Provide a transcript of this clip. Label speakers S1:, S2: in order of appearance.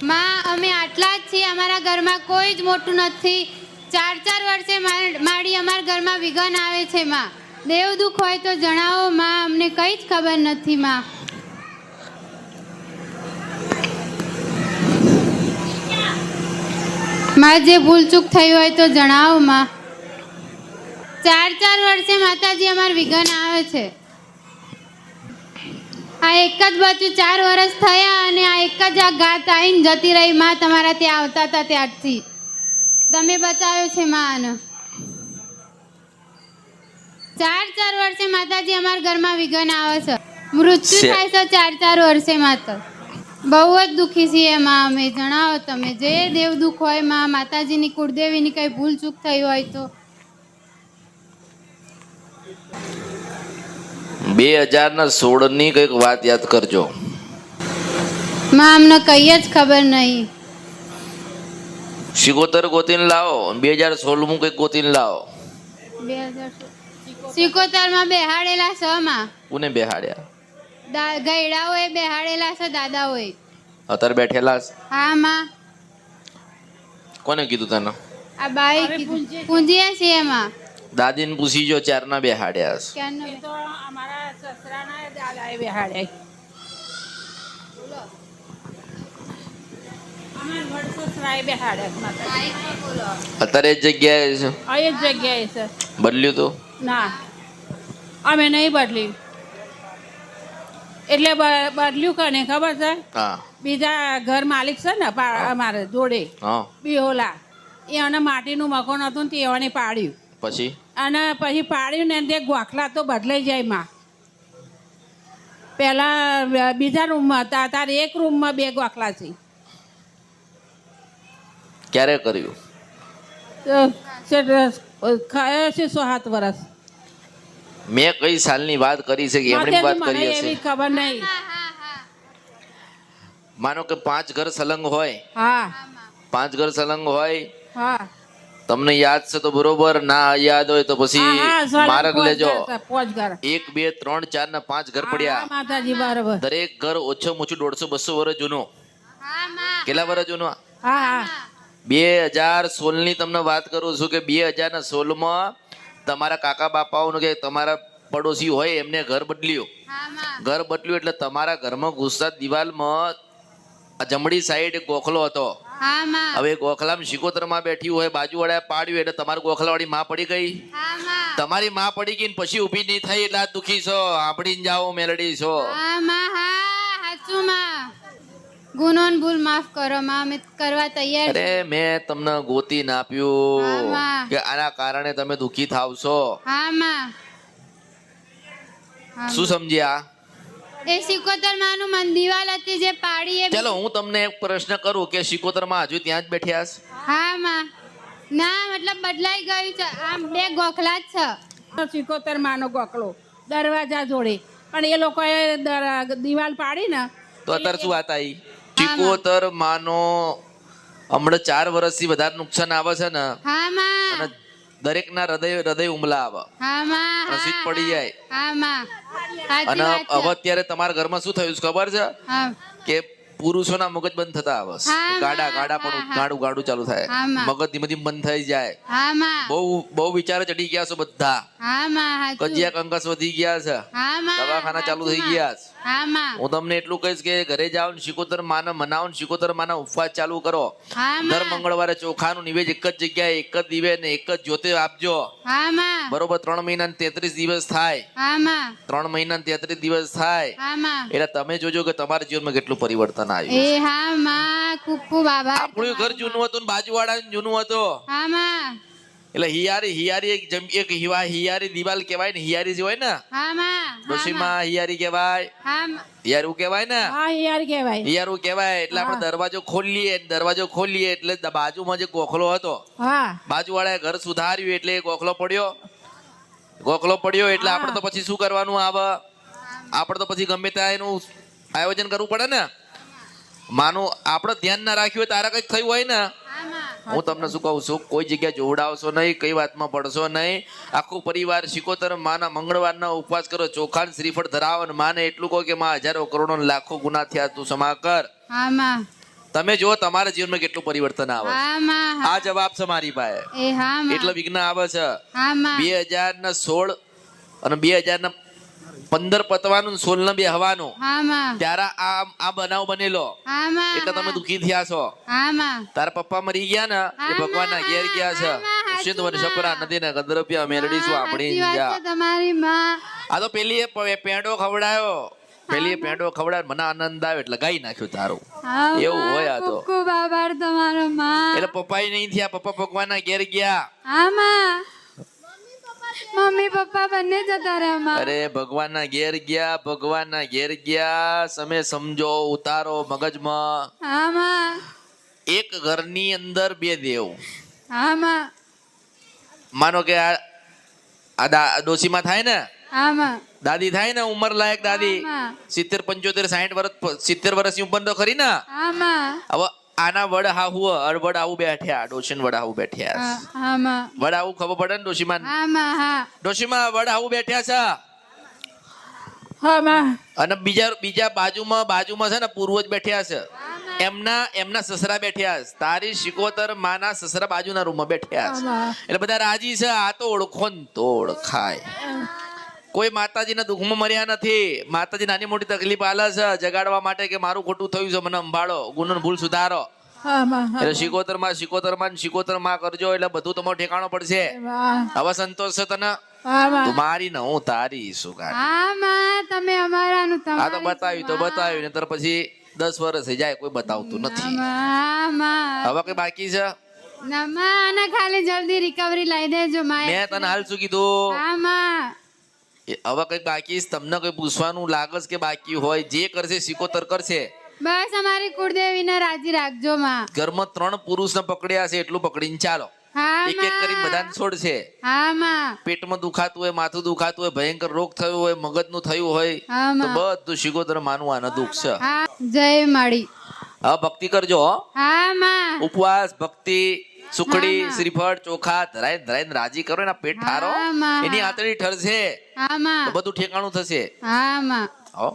S1: માં અમે આટલા જ છીએ, અમારા ઘરમાં કોઈ જ મોટું નથી. 4 વર્ષે મારી અમારા ઘરમાં વિઘન આવે છે. માં દેવ દુઃખ હોય તો જણાવો માં, અમને કંઈ જ ખબર નથી. માં જે ભૂલ ચૂક થઈ હોય તો જણાવો માં. 4 વર્ષે માતાજી અમાર વિઘન આવે છે. આ એક જ બચ્ચું 4 વર્ષ થયા અને આ એક જ આ ગાત આવીને જતી રહી. માં તમારા ત્યાં આવતા હતા ત્યારથી તમે બચાવ્યો છે માં. 4 વર્ષે માતાજી અમારા ઘરમાં વિઘન આવે છે, મૃત્યુ થાય છે 4 વર્ષે. માતા બહુ જ દુઃખી છીએ માં અમે. જણાવો તમે જે દેવ દુઃખ હોય માં, માતાજીની કુળદેવીની કઈ ભૂલ ચૂક થઈ હોય તો.
S2: 2016 ની કઈક વાત યાદ કરજો
S1: માં, અમને કઈ જ ખબર નહીં.
S2: સિકોતર ગોતીને લાવો. 2016 માં કઈક ગોતીને લાવો.
S1: 77 માં બેહાડેલા છે માં.
S2: કોને બેહાડ્યા?
S1: ગયડાઓએ બેહાડેલા છે, દાદાઓએ.
S2: અત્યારે બેઠેલા છે?
S1: હા માં.
S2: કોને કીધું તને?
S1: આ બાઈ પૂંજીએ છીએ માં.
S2: દાદીને પૂછી જો, 4 ના બેહાડ્યા છે.
S3: તો અમારા સસરાના દાદાએ બેહાડ્યા. અમારા વડ સસરાએ બેહાડ્યા માતા.
S2: અત્યારે જ જગ્યાએ છે?
S3: આ જ જગ્યાએ છે.
S2: બદલ્યું તો
S3: ના, અમે નહીં બદલ્યું. એટલે બદલ્યું કને ખબર છે?
S2: હા.
S3: બીજા ઘર માલિક છે ને અમારે જોડે,
S2: હા,
S3: બિહોલા, એને માટીનું મકાન હતું ને તેઓને પાડ્યું.
S2: પછી
S3: અને પછી પાડ્યું ને તે ગોખલા તો બદલાઈ જાય માં. પહેલા બીજા રૂમમાં હતા, તારે એક રૂમમાં 2 ગોખલા છે.
S2: ક્યારે કર્યું?
S3: ખયો છે 7 વર્ષ.
S2: મેં કઈ સાલની વાત કરી છે કે એમની વાત કરી હશે?
S3: એવી ખબર નહીં.
S2: માનો કે 5 ઘર સલંગ હોય.
S3: હા,
S2: 5 ઘર સલંગ હોય.
S3: હા,
S2: તમને યાદ છે તો બરોબર, ના યાદ હોય તો પછી માર્ગ લેજો.
S3: 5 ઘર,
S2: 1 2 3 4 ને 5 ઘર પડ્યા.
S3: માતાજી બરાબર.
S2: દરેક ઘર ઓછું 150 200 વર્ષ જૂનું. કેટલા વર્ષ જૂનું?
S3: હા, હા.
S2: 2016 ની તમને વાત કરું છું કે 2016 માં તમારા કાકા બાપાઓનું કે તમારા પડોશી હોય એમને ઘર બદલ્યું. ઘર બદલ્યું એટલે તમારા ઘરમાં ઘૂસતા દિવાલમાં જમણી સાઈડ એક ગોખલો હતો. હવે ગોખલામાં સિકોતરમાં બેઠી હોય, બાજુવાળા પાડ્યું એટલે તમારી ગોખલાવાળી માં પડી ગઈ. તમારી માં પડી ગઈ ને પછી ઊભી નહીં થઈ એટલે આ દુખી છો. આપડીને જાઓ મેલડી છો.
S1: ગુનો ને ભૂલ માફ કરો માં, અમે કરવા તૈયાર.
S2: અરે મેં તમને ગોતીને આપ્યું કે આના કારણે તમે દુખી થાવ છો.
S1: હા માં.
S2: શું સમજ્યા?
S1: એ સિકોતર માનું મન દિવાલ હતી જે પાડી એ.
S2: ચલો હું તમને એક પ્રશ્ન કરું કે સિકોતર માં હજુ ત્યાં જ બેઠ્યા છે?
S1: હા માં. ના મતલબ બદલાઈ ગયું છે. આમ 2 ગોખલા જ છે.
S3: સિકોતર માનો ગોખલો દરવાજા જોડે, પણ એ લોકોએ દિવાલ પાડી ને
S2: તો અત્યારે શું વાત આવી? સિકોતર માનો હમણાં 4 વર્ષથી વધારે નુકસાન આવે છે ને.
S1: હા માં.
S2: અને દરેક ના હૃદય ઉમલા આવે.
S1: હા માં.
S2: નસીબ પડી જાય.
S1: હા માં.
S2: અને હવે અત્યારે તમારા ઘરમાં શું થયું ખબર છે? કે પુરુષોના મગજ બંધ થતા આવે. ગાડા પણ ગાડું ચાલુ થાય. મગજ ધીમે ધીમે બંધ થઈ જાય. બહુ વિચારો ચડી ગયા છો બધા. કજિયા કંકસ વધી ગયા છે. દવાખાના ચાલુ થઈ ગયા છે. હું તમને એટલું કહીશ કે ઘરે જાઓ ને સિકોતર માને મનાવો ને સિકોતર માના ઉપવાસ ચાલુ કરો. દર મંગળવારે ચોખાનું નિવેદ એક જ જગ્યાએ એક જ દિવે ને એક જ જ્યોતે આપજો. બરોબર? 3 મહિના 33 દિવસ થાય. 3 મહિના 33 દિવસ થાય એટલે તમે જોજો કે તમારા જીવનમાં કેટલું પરિવર્તન આવ્યું. આપણું ઘર જૂનું હતું ને બાજુવાળા જૂનું હતું. એટલે હિયારી એક હિયારી દિવાલ કેવાય ને. હિયારી જે હોય ને ડોશીમાં હિયારી કેવાય. હિયારું કેવાય ને. હિયારું કેવાય. એટલે આપણે દરવાજો ખોલીએ એટલે બાજુમાં જે ગોખલો હતો, બાજુવાળાએ ઘર સુધાર્યું એટલે ગોખલો પડ્યો એટલે આપણે તો પછી શું કરવાનું આવે? આપણે તો પછી ગમે ત્યાં એનું આયોજન કરવું પડે ને. માનું આપણે ધ્યાન ના રાખ્યું હોય તારા કઈક થયું હોય ને. હું તમને શું કહું છું, કોઈ જગ્યાએ જોવડાવશો નહીં, કઈ વાતમાં પડશો નહીં. આખો પરિવાર સિકોતર માના મંગળવારના ઉપવાસ કરો, ચોખા શ્રીફળ ધરાવો. માને એટલું કહો કે માં હજારો કરોડો લાખો ગુના થયા, તું ક્ષમા કર. તમે જો તમારા જીવનમાં કેટલું પરિવર્તન આવે છે.
S1: હા માં
S2: આ જવાબ છે મારી પાસે.
S1: એ હા માં
S2: એટલે વિઘ્ન આવે છે.
S1: હા માં
S2: 2016 અને 2015 પતવાનું 16 ને 2 હવાનું
S1: હા માં
S2: ત્યારે આ બનાવ બનેલો
S1: હા માં
S2: એટલે તમે દુખી થયા છો.
S1: હા માં
S2: તારા પપ્પા મરી ગયા ને એ ભગવાનના ઘેર ગયા છે. સિંધ વનસપરા નદીને ગંધર્વ્ય મેલડી શું આપણી
S1: સાચી વાત છે તમારી માં.
S2: આ તો પેલી એ પેંડો ખવડાયો મને આનંદ આવે એટલે ગાઈ નાખ્યું તારું.
S1: હા
S2: એવું
S1: માં,
S2: હોય આ તો.
S1: ખૂબ ખૂબ આભાર તમારો માં.
S2: એટલે પપ્પાએ નહીં થયા, પપ્પા ભગવાનના ઘેર ગયા.
S1: હા માં મમ્મી પપ્પા બંને જતા રહ્યા માં.
S2: અરે ભગવાનના ઘેર ગયા તમે સમજો ઉતારો મગજમાં.
S1: હા માં
S2: એક ઘરની અંદર 2 દેવ.
S1: હા માં
S2: માનો કે આ ડોશીમાં થાય ને,
S1: હા
S2: દાદી થાય ને, ઉંમર લાયક દાદી
S1: માં
S2: 70 75 60 70 વર્ષની ઉપર તો ખરી ને.
S1: હા માં
S2: હવે આના વડ હાહુ બેઠ્યા, ડોશીન વડ હાહુ બેઠ્યા.
S1: હા માં
S2: વડ હાહુ ખબર પડે ને ડોશીમાં.
S1: હા માં હા
S2: ડોશીમાં વડ હાહુ બેઠ્યા છે.
S3: હા માં
S2: અને બીજા બાજુમાં છે ને પૂર્વજ બેઠ્યા છે. એમના સસરા બેઠ્યા છે. તારી શિકોતર માના સસરા બાજુના રૂમમાં બેઠ્યા છે. એટલે બધા રાજી છે. આ તો ઓળખો ને તો ઓળખાય. કોઈ માતાજીના દુઃખમાં મર્યા નથી. માતાજી નાની મોટી તકલીફ આલે છે જગાડવા માટે કે મારું ખોટું થયું છે, મને સંભાળો, ગુનો ભૂલ સુધારો.
S3: હા માં
S2: એટલે શિકોતર માં કરજો એટલે બધું તમારું ઠેકાણું પડશે. હવે સંતોષ છે તને?
S3: હા માં
S2: તું મારી ને હું તારી શું કાઢ.
S1: હા માં તમે અમારાનું
S2: આ તો બતાવ્યું ને તર પછી 10 વર્ષ થઈ જાય કોઈ બતાવતું નથી.
S1: હા માં
S2: હવે કઈ બાકી છે?
S1: ના માં ના ખાલી જલ્દી રિકવરી લઈ દેજો માં.
S2: મેં તને હાલ શું કીધું?
S1: હા માં
S2: હવે કઈ બાકી છે? તમને કઈ પૂછવાનું લાગે છે કે બાકી હોય? જે કરશે શિકોતર કરશે.
S1: બસ અમારી કુળદેવીને રાજી રાખજો માં.
S2: ઘરમાં 3 પુરુષને પકડ્યા છે એટલું પકડીને ચાલો.
S1: હા
S2: એક એક કરીને બધાને છોડશે.
S1: હા માં
S2: પેટમાં દુખાતું હોય, માથું દુખાતું હોય, ભયંકર રોગ થયો હોય, મગજનું થયું હોય
S1: હા
S2: તો
S1: માં
S2: બધું શિકોતર માનવું આને દુઃખ છે.
S1: હા જય માડી.
S2: હવે ભક્તિ કરજો.
S1: હા માં
S2: ઉપવાસ, ભક્તિ, સુખડી,
S1: હા, માં.
S2: શ્રીફળ, ચોખા ધરાઈને રાજી કરો. એના પેટ ઠારો,
S1: હા, માં.
S2: એની આંતળી ઠરશે
S1: હા
S2: તો
S1: માં
S2: બધું ઠેકાણું થશે.
S1: હા માં
S2: હો